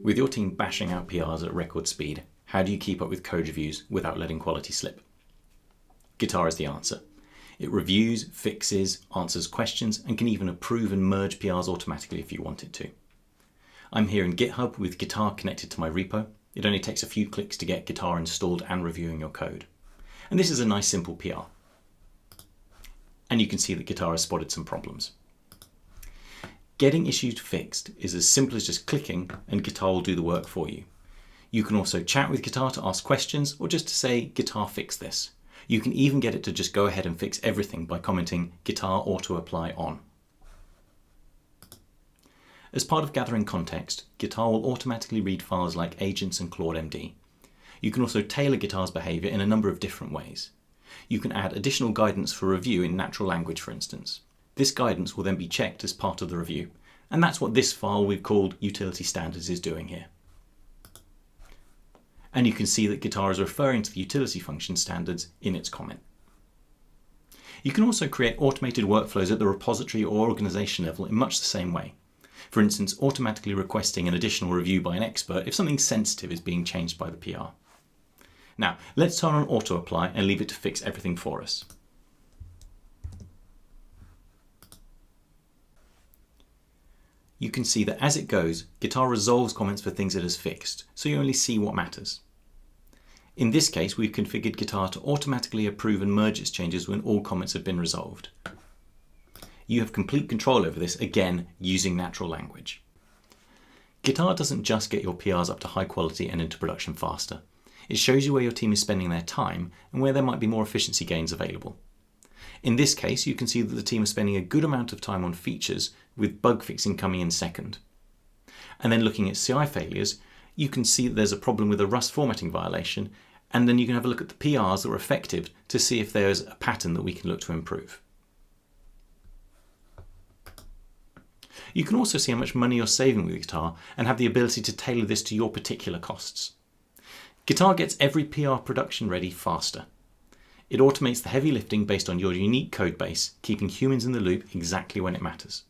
With your team bashing out PRs at record speed, how do you keep up with code reviews without letting quality slip? Gitar is the answer. It reviews, fixes, answers questions, and can even approve and merge PRs automatically if you want it to. I'm here in GitHub with Gitar connected to my repo. It only takes a few clicks to get Gitar installed and reviewing your code. And this is a nice simple PR. And you can see that Gitar has spotted some problems. Getting issues fixed is as simple as just clicking and Gitar will do the work for you. You can also chat with Gitar to ask questions or just to say, Gitar, fix this. You can even get it to just go ahead and fix everything by commenting Gitar auto apply on. As part of gathering context, Gitar will automatically read files like agents and ClaudeMD. You can also tailor Gitar's behavior in a number of different ways. You can add additional guidance for review in natural language, for instance. This guidance will then be checked as part of the review, and that's what this file we've called utility standards is doing here. And you can see that Gitar is referring to the utility function standards in its comment. You can also create automated workflows at the repository or organization level in much the same way. For instance, automatically requesting an additional review by an expert if something sensitive is being changed by the PR. Now, let's turn on auto apply and leave it to fix everything for us. You can see that as it goes, Gitar resolves comments for things it has fixed, so you only see what matters. In this case, we've configured Gitar to automatically approve and merge its changes when all comments have been resolved. You have complete control over this, again, using natural language. Gitar doesn't just get your PRs up to high quality and into production faster. It shows you where your team is spending their time and where there might be more efficiency gains available. In this case, you can see that the team is spending a good amount of time on features, with bug fixing coming in second. And then looking at CI failures, you can see that there's a problem with a Rust formatting violation, and then you can have a look at the PRs that were effective to see if there's a pattern that we can look to improve. You can also see how much money you're saving with Gitar and have the ability to tailor this to your particular costs. Gitar gets every PR production ready faster. It automates the heavy lifting based on your unique code base, keeping humans in the loop exactly when it matters.